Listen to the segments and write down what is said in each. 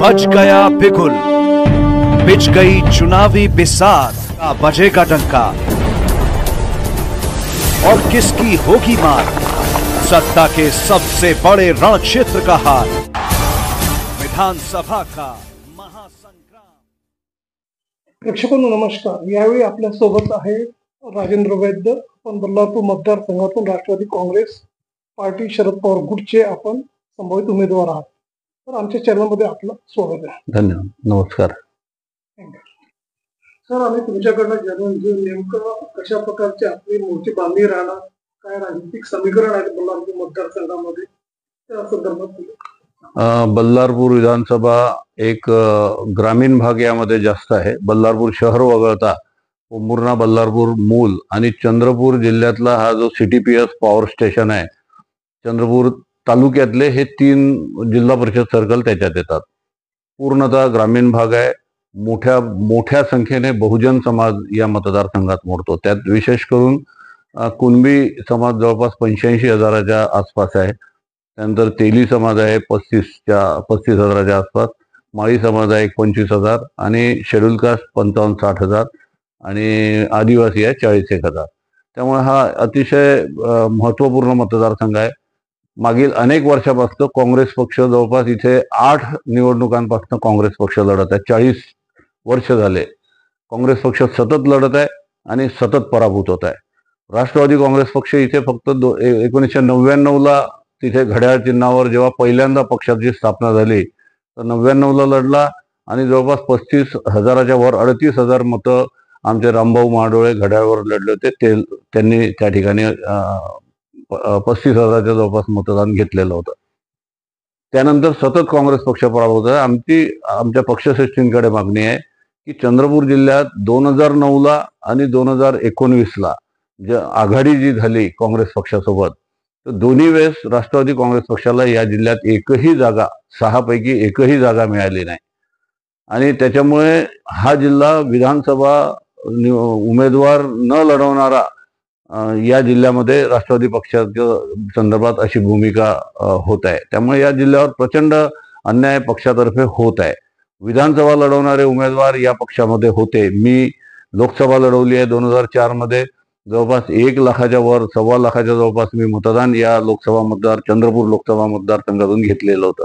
बज गया बिगुल, बिछ गई चुनावी बिसात, का बजेगा डंका और किसकी होगी मार। सत्ता के सबसे बड़े रण क्षेत्र का हार, विधानसभा का महासंग्राम। प्रेक्षकांनो नमस्कार। यावेळी आपल्या सोबत आहे राजेंद्र वैद्य। आपण बल्लारपूर मतदारसंघातून राष्ट्रवादी काँग्रेस पार्टी शरद पवार गुटचे आपण संभावित उमेदवार आहात। तर आमच्या चॅनलमध्ये आपलं स्वागत आहे। धन्यवाद, नमस्कार। सर, आम्ही तुमच्याकडनं जाणून घेऊ नेमकं कशा प्रकारची आपली मोठी बांधणी राहणार, काय राजनीतिक समीकरण आहे बल्लारपूर मतदारसंघामध्ये, त्या संदर्भात। बल्लारपूर विधानसभा एक ग्रामीण भाग यामध्ये जास्त आहे। बल्लारपूर शहर वगळता पोंभुर्णा, बल्लारपूर मूल आणि चंद्रपूर जिल्ह्यातला हा जो CTPS पॉवर स्टेशन आहे, चंद्रपूर तालुक्यातले हे 3 जिल्हा परिषद सर्कल त्याच्यात येतात। पूर्णतः ग्रामीण भाग आहे। मोठ्या संख्येने बहुजन समाज या मतदारसंघात मोडतो। त्यात विशेष करून कुणबी समाज जवळपास 85,000च्या आसपास आहे। त्यानंतर तेली समाज आहे 35,000च्या आसपास, माळी समाज आहे 25,000 आणि शेड्यूल कास्ट 55-60,000 आणि आदिवासी आहे 40,000। त्यामुळे हा अतिशय महत्त्वपूर्ण मतदारसंघ आहे। मागील अनेक वर्षापासून काँग्रेस पक्ष जवळपास इथे 8 निवडणुकांपासून काँग्रेस पक्ष लढत आहे। 40 वर्ष झाले काँग्रेस पक्ष सतत लढत आहे आणि सतत पराभूत होत आहे। राष्ट्रवादी काँग्रेस पक्ष इथे फक्त 1999ला तिथे घड्याळ चिन्हावर जेव्हा पहिल्यांदा पक्षाची स्थापना झाली तर 99ला लढला आणि जवळपास 35,000च्या वर 38,000 मतं आमचे रामभाऊ महाडोळे घड्याळवर लढले होते। त्यांनी त्या ठिकाणी 35,000च्या जवळपास मतदान घेतलेलं होतं। त्यानंतर सतत काँग्रेस पक्ष पराभूत आहे। आमच्या पक्षश्रेष्ठींकडे मागणी आहे की चंद्रपूर जिल्ह्यात 2009ला आणि 2019ला जे आघाडी जी झाली काँग्रेस पक्षासोबत, तर दोन्ही वेळेस राष्ट्रवादी काँग्रेस पक्षाला या जिल्ह्यात एकही जागा, 6 पैकी एकही जागा मिळाली नाही आणि त्याच्यामुळे हा जिल्हा विधानसभा उमेदवार न लढवणारा या जिल्ह्यामध्ये राष्ट्रवादी पक्षाच्या संदर्भात अशी भूमिका होत आहे। त्यामुळे या जिल्ह्यावर प्रचंड अन्याय पक्षातर्फे होत आहे। विधानसभा लढवणारे उमेदवार या पक्षामध्ये होते। मी लोकसभा लढवली आहे 2004 मध्ये, जवळपास 1 लाखाच्या वर, 1.25 लाखाच्या जवळपास मी मतदान या चंद्रपूर लोकसभा मतदारसंघातून घेतलेलं होतं।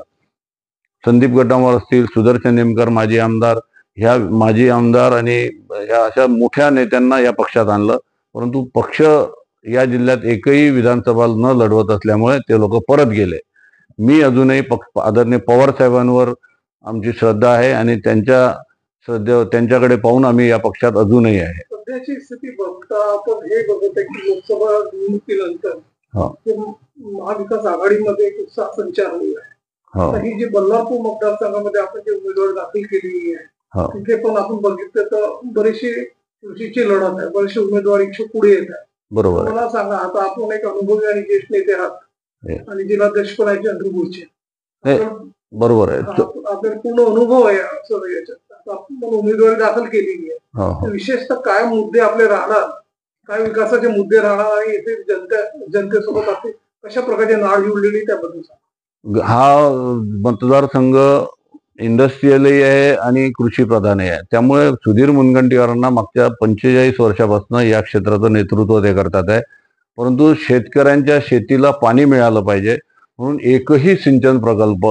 संदीप गड्डामवार असतील, सुदर्शन नेमकर माजी आमदार, ह्या माजी आमदार आणि ह्या अशा मोठ्या नेत्यांना या पक्षात आणलं, परंतु पक्ष या जिल्ह्यात एकही विधानसभा न लढवत असल्यामुळे ते लोक परत गेले। मी अजूनही आदरणीय पवार साहेबांवर आमची श्रद्धा आहे आणि त्यांच्याकडे पाहून आम्ही या पक्षात अजूनही आहे। सध्याची स्थिती बघता आपण हे बघत आहे की लोकसभा निवडणुकीनंतर महाविकास आघाडीमध्ये एक उत्साह संचार होईल आहे। ही जी बल्लारपूर मतदारसंघामध्ये आपण जे उमेदवार दाखल केलेली आहे तिथे पण आपण बघितलं तर बरेचसे कृषीची लढत आहे, बरेचसे उमेदवार इच्छुक पुढे येत आहे। बरोबर, मला सांगा, आता आपण एक अनुभवी आणि ज्येष्ठ नेते आहात आणि जिल्हाध्यक्ष पण आहे चंद्रपूरचे, बरोबर आहे, आपल्याला पूर्ण अनुभव आहे याच्यात। आपण उमेदवारी दाखल केलेली आहे, विशेषतः काय मुद्दे आपले राहणार, काय विकासाचे मुद्दे राहणार आणि येथे जनतेसोबत आपण कशा प्रकारचे नाळ जुळलेली त्याबद्दल। हा मतदारसंघ इंडस्ट्रियलही आहे आणि कृषी प्रधानही आहे। त्यामुळे सुधीर मुनगंटीवारांना मागच्या 45 वर्षापासून या क्षेत्राचं नेतृत्व ते करतात आहे। परंतु शेतकऱ्यांच्या शेतीला पाणी मिळालं पाहिजे म्हणून एकही सिंचन प्रकल्प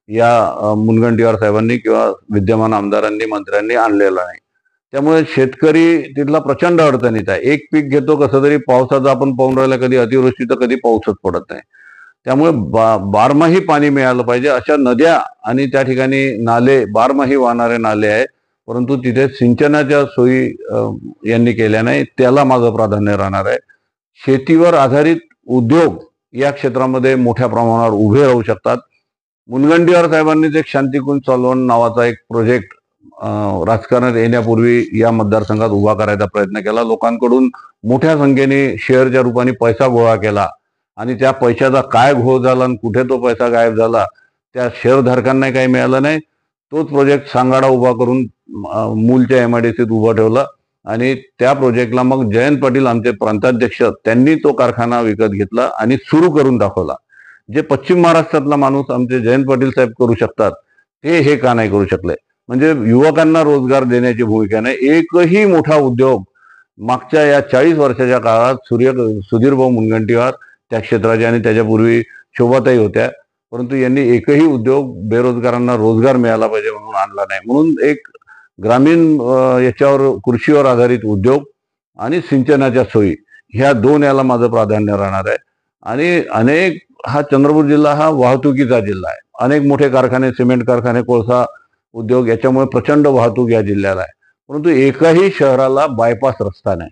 या मुनगंटीवार साहेबांनी किंवा विद्यमान आमदारांनी, मंत्र्यांनी आणलेला नाही। त्यामुळे शेतकरी तिथला प्रचंड अडचणीत आहे। एक पीक घेतो कसं तरी, पावसाचं आपण पाहून राहिला, कधी अतिवृष्टी तर कधी पाऊसच पडत नाही। त्यामुळे बारमाही पाणी मिळालं पाहिजे अशा नद्या आणि त्या ठिकाणी नाले, बारमाही वाहणारे नाले आहे, परंतु तिथे सिंचनाच्या सोयी यांनी केल्या नाही। त्याला माझं प्राधान्य राहणार आहे। शेतीवर आधारित उद्योग या क्षेत्रामध्ये मोठ्या प्रमाणावर उभे राहू शकतात। मुनगंटीवार साहेबांनीच एक शांतिकुंज चालवण नावाचा एक प्रोजेक्ट राजकारणात येण्यापूर्वी या मतदारसंघात उभा करायचा प्रयत्न केला। लोकांकडून मोठ्या संख्येने शेअरच्या रूपाने पैसा गोळा केला आणि त्या पैशाचा काय घोळ झाला आणि कुठे तो पैसा गायब झाला त्या शेअरधारकांना काही मिळालं नाही। तोच प्रोजेक्ट सांगाडा उभा करून मूलच्या MIDCत उभा ठेवला आणि त्या प्रोजेक्टला मग जयंत पाटील आमचे प्रांताध्यक्ष त्यांनी तो कारखाना विकत घेतला आणि सुरू करून दाखवला। जे पश्चिम महाराष्ट्रातला माणूस आमचे जयंत पाटील साहेब करू शकतात ते हे का नाही करू शकले? म्हणजे युवकांना रोजगार देण्याची भूमिका नाही. एकही मोठा उद्योग मागच्या या 40 वर्षाच्या काळात सुधीरभाऊ मुनगंटीवार त्या क्षेत्राचे आणि त्याच्यापूर्वी शोभाताई होत्या, परंतु यांनी एकही उद्योग बेरोजगारांना रोजगार मिळाला पाहिजे म्हणून आणला नाही. म्हणून एक ग्रामीण याच्यावर कृषीवर आधारित उद्योग आणि सिंचनाच्या सोयी ह्या दोन याला माझं प्राधान्य राहणार आहे. आणि हा चंद्रपूर जिल्हा हा वाहतुकीचा जिल्हा आहे. अनेक मोठे कारखाने, सिमेंट कारखाने, कोळसा उद्योग याच्यामुळे प्रचंड वाहतूक या जिल्ह्याला आहे. परंतु एकही शहराला बायपास रस्ता नाही.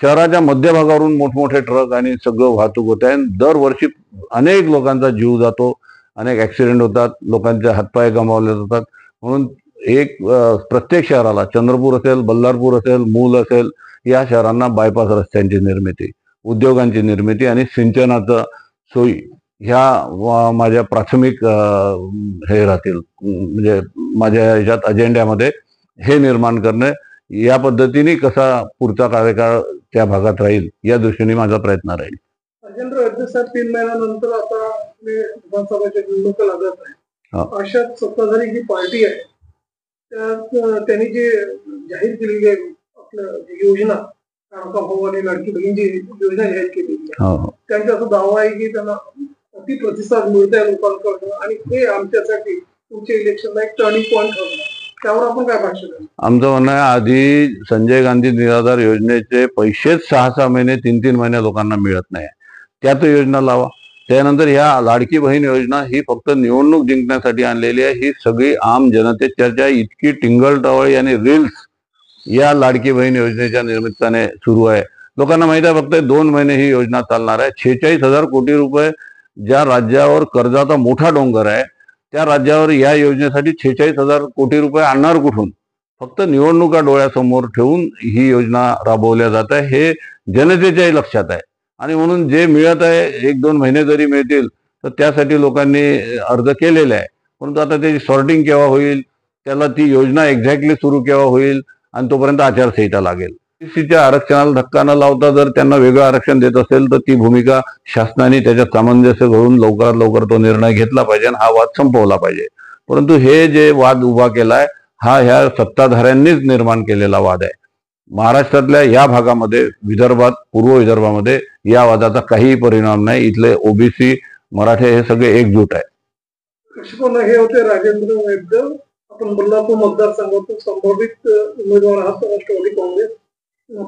शहराच्या मध्यभागावरून मोठमोठे ट्रक आणि सगळं वाहतूक होत आहे. दरवर्षी अनेक लोकांचा जीव जातो, अनेक ऍक्सिडेंट होतात, लोकांचे हातपाय गमावले जातात. म्हणून प्रत्येक शहराला, चंद्रपूर असेल, बल्लारपूर असेल, मूल असेल, या शहरांना बायपास रस्त्यांची निर्मिती, उद्योगांची निर्मिती आणि सिंचनाचं सोयी ह्या माझ्या प्राथमिक हे राहतील. म्हणजे माझ्या ह्याच्यात अजेंड्यामध्ये हे निर्माण करणे, या पद्धतीने कसा पुढचा कार्यकाळ त्या भागात राहील या दृष्टीने माझा प्रयत्न राहील. राजेंद्र अडते साहेब 3 महिन्यानंतर आता विधानसभेच्या निवडणुका लागत आहे. अशात सत्ताधारी जी पार्टी आहे त्यात त्यांनी जे जाहीर केलेली आहे आपलं योजना, काका भाऊ आणि लाडकी बहीण जी योजना जाहीर केलेली आहे, त्यांचा असा दावा आहे की त्यांना अति प्रतिसाद मिळत आहे लोकांकडून आणि ते आमच्यासाठी तुमच्या इलेक्शनला एक टर्निंग पॉईंट ठरणार. त्यावर आपण काय भाष्य द्याल? आमचं म्हणणं आहे, आधी संजय गांधी निराधार योजनेचे पैसेच 6-6 महिने, 3-3 महिने लोकांना मिळत नाही. त्यात योजना लावा. त्यानंतर ह्या लाडकी बहीण योजना ही फक्त निवडणूक जिंकण्यासाठी आणलेली आहे. ही सगळी आम जनतेची चर्चा इतकी टिंगलटवाळी आणि रील्स या लाडकी बहीण योजनेच्या निमित्ताने सुरू आहे. लोकांना माहिती आहे फक्त 2 महिने ही योजना चालणार आहे. 46,000 कोटी रुपये ज्या राज्यावर कर्जाचा मोठा डोंगर आहे त्या राज्यावर या योजनेसाठी 46,000 कोटी रुपये आणणार कुठून? फक्त निवडणुका डोळ्यासमोर ठेवून ही योजना राबवल्या जात आहे हे जनतेच्याही लक्षात आहे. आणि म्हणून जे मिळत आहे 1-2 महिने जरी मिळतील तर त्यासाठी लोकांनी अर्ज केलेले आहे. परंतु आता त्याची सॉर्टिंग केव्हा होईल, त्याला ती योजना एक्झॅक्टली सुरू केव्हा होईल आणि तोपर्यंत आचारसंहिता लागेल. ओबीसीच्या आरक्षणाला धक्का न लावता जर त्यांना वेगळं आरक्षण देत असेल तर ती भूमिका शासनाने त्याच्यात सामंजस्य घालून लवकरात लवकर तो निर्णय घेतला पाहिजे आणि हा वाद संपवला पाहिजे. परंतु हे जे वाद उभा केलाय हा ह्या सत्ताधाऱ्यांनीच निर्माण केलेला वाद आहे. महाराष्ट्रातल्या या भागामध्ये, विदर्भात, पूर्व विदर्भामध्ये या वादाचा काहीही परिणाम नाही. इथले ओबीसी, मराठे हे सगळे एकजूट आहे. हे होते राजेंद्र वैद्य, आपण बल्लारपूर मतदारसंघातून संभावित उमेदवार आहात राष्ट्रवादी काँग्रेस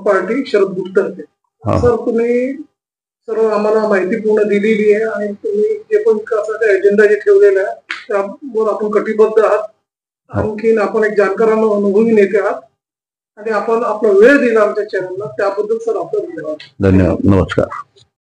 पार्टी शरद गुप्तरचे. सर, तुम्ही सर्व आम्हाला माहिती पूर्ण दिलेली आहे आणि तुम्ही जे पण विकासाचा एजेंडा जे ठेवलेला आहे त्यावर आपण कटिबद्ध आहात. आणखीन आपण एक जाणकारांना अनुभवी नेते आहात आणि आपण आपला वेळ दिला आमच्या चॅनलला, त्याबद्दल सर आपलं धन्यवाद. धन्यवाद. नमस्कार.